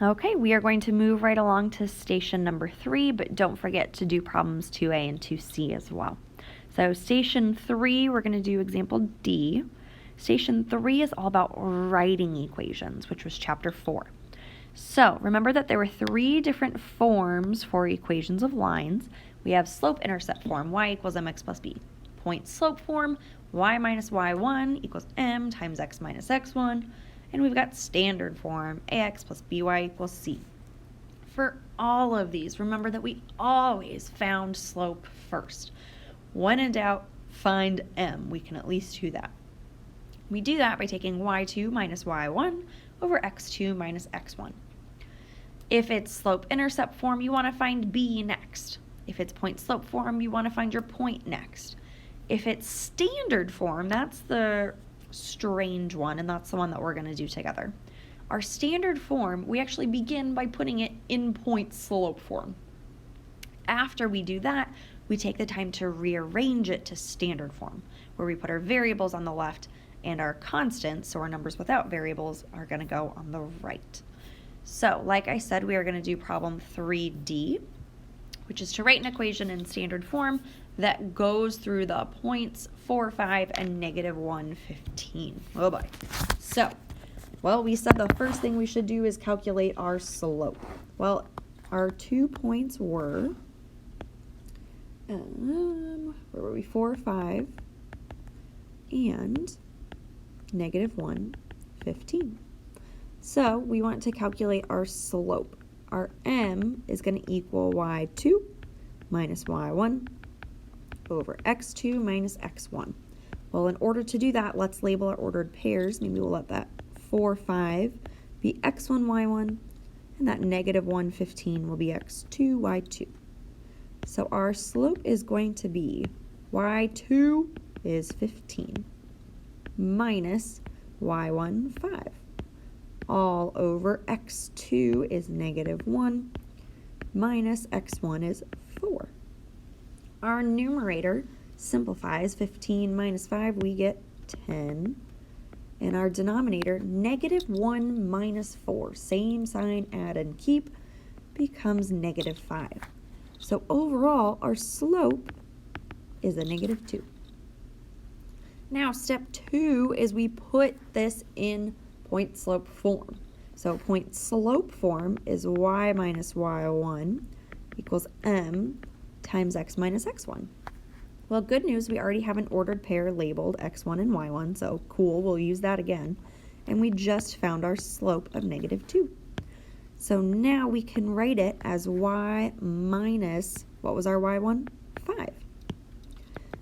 Okay, we are going to move right along to station number 3, but don't forget to do problems 2A and 2C as well. So station 3, we're going to do example D. Station 3 is all about writing equations, which was chapter 4. So remember that there were 3 different forms for equations of lines. We have slope-intercept form, y equals mx plus b. Point-slope form, y minus y1 equals m times x minus x1. And we've got standard form, ax plus by equals c. For all of these, remember that we always found slope first. When in doubt, find m. We can at least do that. We do that by taking y2 minus y1 over x2 minus x1. If it's slope-intercept form, you want to find b next. If it's point-slope form, you want to find your point next. If it's standard form, that's the strange one, and that's the one that we're going to do together. Our standard form, we actually begin by putting it in point-slope form. After we do that, we take the time to rearrange it to standard form, where we put our variables on the left and our constants, so our numbers without variables, are going to go on the right. So, like I said, we are going to do problem 3D, which is to write an equation in standard form that goes through the points 4, 5, and negative 1, 15. Oh boy. So, well, we said the first thing we should do is calculate our slope. Well, our 2 points were, where were we? 4, 5, and negative 1, 15. So we want to calculate our slope. Our m is going to equal y2 minus y1 over x2 minus x1. Well, in order to do that, let's label our ordered pairs. Maybe we'll let that 4, 5 be x1, y1, and that negative 1, 15 will be x2, y2. So our slope is going to be y2 is 15 minus y1, 5. All over x2 is negative 1 minus x1 is 4. Our numerator simplifies. 15 minus 5, we get 10. And our denominator, negative 1 minus 4, same sign, add and keep, becomes negative 5. So overall, our slope is a negative 2. Now, step 2 is we put this in point-slope form. So point-slope form is y minus y1 equals m times x minus x1. Well, good news, we already have an ordered pair labeled x1 and y1, so cool, we'll use that again. And we just found our slope of negative 2. So now we can write it as y minus, what was our y1? 5.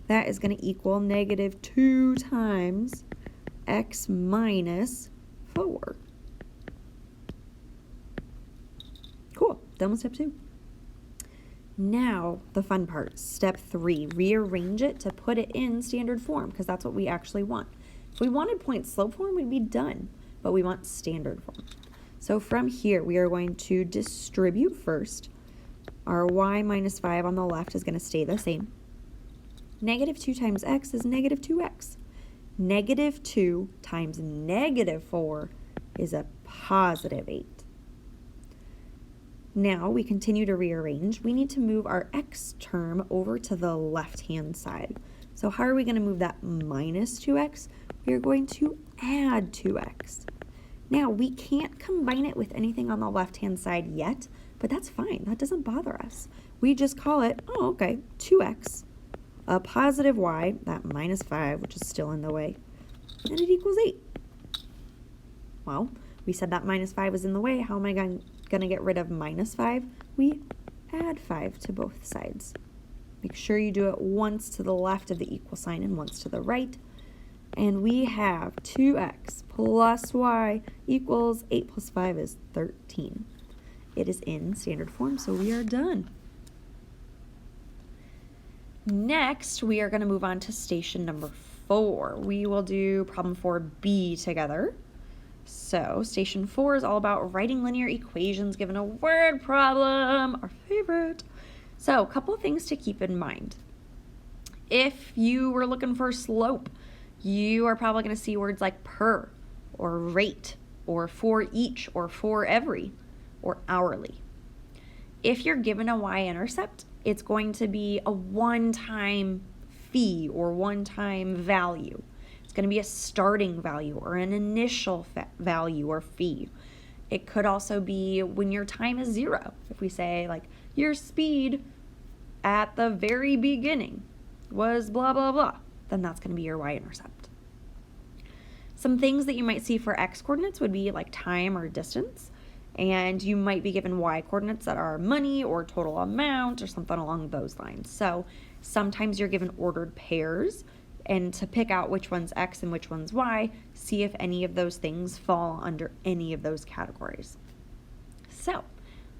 That is going to equal negative 2 times x minus 4. Cool, done with step 2. Now, the fun part, step 3, rearrange it to put it in standard form, because that's what we actually want. If we wanted point-slope form, we'd be done, but we want standard form. So from here, we are going to distribute first. Our y minus 5 on the left is going to stay the same. Negative 2 times x is negative 2x. Negative 2 times negative 4 is a positive 8. Now we continue to rearrange. We need to move our x term over to the left-hand side. So how are we going to move that minus 2x? We are going to add 2x. Now we can't combine it with anything on the left-hand side yet, but that's fine. That doesn't bother us. We just call it, 2x, a positive y, that minus 5, which is still in the way, and it equals 8. Well, we said that minus 5 was in the way. How am I going to get rid of minus 5? We add 5 to both sides. Make sure you do it once to the left of the equal sign and once to the right. And we have 2x plus y equals 8 plus 5 is 13. It is in standard form, so we are done. Next, we are going to move on to station number 4. We will do problem 4b together. So, station 4 is all about writing linear equations given a word problem, our favorite. So, a couple of things to keep in mind. If you were looking for slope, you are probably going to see words like per, or rate, or for each, or for every. or hourly. If you're given a y-intercept, it's going to be a one-time fee or one-time value. It's going to be a starting value or an initial value or fee. It could also be when your time is 0. If we say like your speed at the very beginning was blah, blah, blah, then that's going to be your y-intercept. Some things that you might see for x-coordinates would be like time or distance, and you might be given y-coordinates that are money or total amount or something along those lines. So sometimes you're given ordered pairs, and to pick out which one's x and which one's y, see if any of those things fall under any of those categories. So,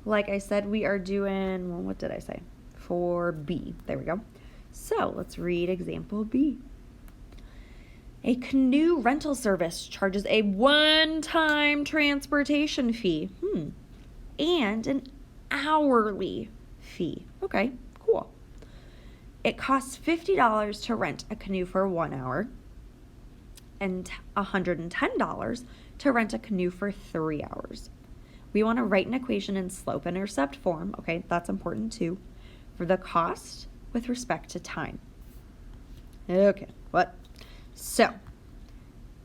like I said, we are doing, well, what did I say? For B. There we go. So let's read example B. A canoe rental service charges a one-time transportation fee and an hourly fee. Okay, cool. It costs $50 to rent a canoe for 1 hour and $110 to rent a canoe for 3 hours. We want to write an equation in slope-intercept form, okay, that's important too, for the cost with respect to time. Okay, what? So,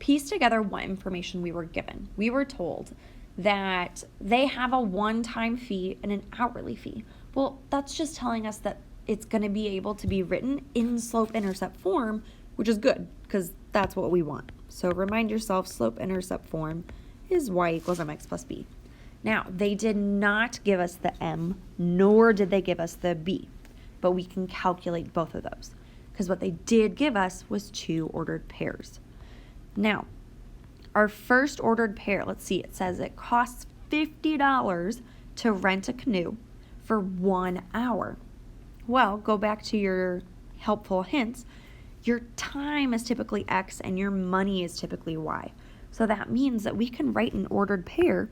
piece together what information we were given. We were told that they have a one-time fee and an hourly fee. Well, that's just telling us that it's going to be able to be written in slope-intercept form, which is good because that's what we want. So remind yourself, slope-intercept form is y equals mx plus b. Now, they did not give us the m, nor did they give us the b, but we can calculate both of those because what they did give us was 2 ordered pairs. Now, our first ordered pair, let's see, it says it costs $50 to rent a canoe for 1 hour. Well, go back to your helpful hints. Your time is typically x and your money is typically y. So that means that we can write an ordered pair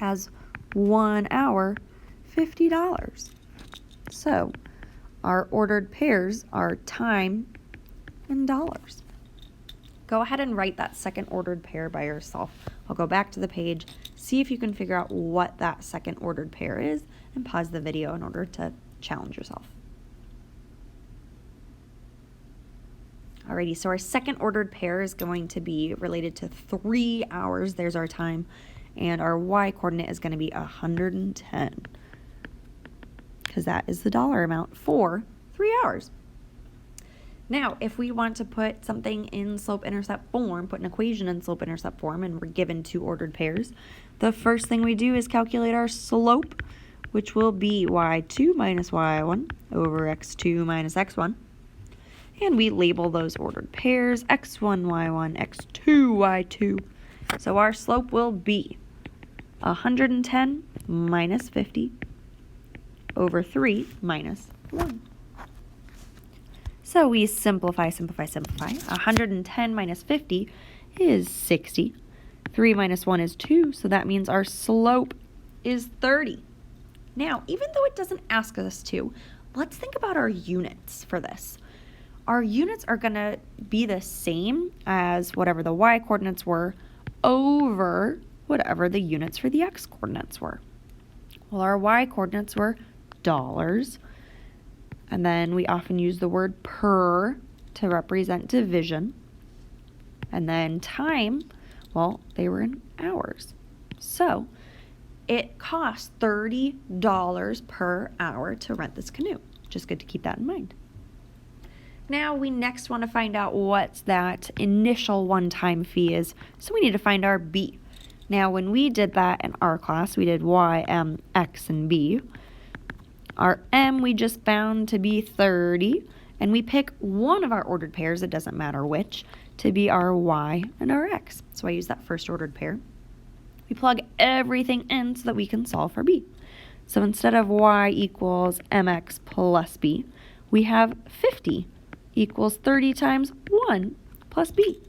as 1 hour, $50. So our ordered pairs are time and dollars. Go ahead and write that second ordered pair by yourself. I'll go back to the page, see if you can figure out what that second ordered pair is, and pause the video in order to challenge yourself. Alrighty, so our second ordered pair is going to be related to 3 hours. There's our time. And our y coordinate is going to be 110 because that is the dollar amount for 3 hours. Now, if we want to put something in slope-intercept form, put an equation in slope-intercept form, and we're given 2 ordered pairs, the first thing we do is calculate our slope, which will be y2 minus y1 over x2 minus x1. And we label those ordered pairs x1, y1, x2, y2. So our slope will be 110 minus 50 over 3 minus 1. So we simplify. 110 minus 50 is 60. 3 minus 1 is 2, so that means our slope is 30. Now, even though it doesn't ask us to, let's think about our units for this. Our units are going to be the same as whatever the y coordinates were over whatever the units for the x coordinates were. Well, our y coordinates were dollars, and then we often use the word per to represent division. And then time, well, they were in hours. So it costs $30 per hour to rent this canoe. Just good to keep that in mind. Now we next want to find out what that initial one-time fee is, so we need to find our b. Now when we did that in our class, we did y, m, x, and b. Our m we just found to be 30, and we pick one of our ordered pairs, it doesn't matter which, to be our y and our x. So I use that first ordered pair. We plug everything in so that we can solve for b. So instead of y equals mx plus b, we have 50 equals 30 times 1 plus b.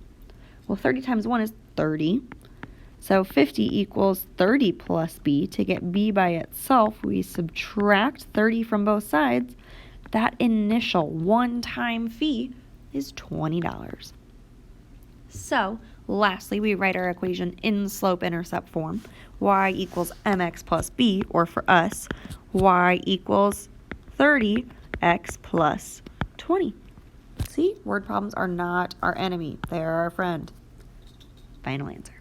Well, 30 times 1 is 30. So 50 equals 30 plus b. To get b by itself, we subtract 30 from both sides. That initial one-time fee is $20. So Lastly, we write our equation in slope-intercept form. Y equals mx plus b, or for us, y equals 30x plus 20. See, word problems are not our enemy. They are our friend. Final answer.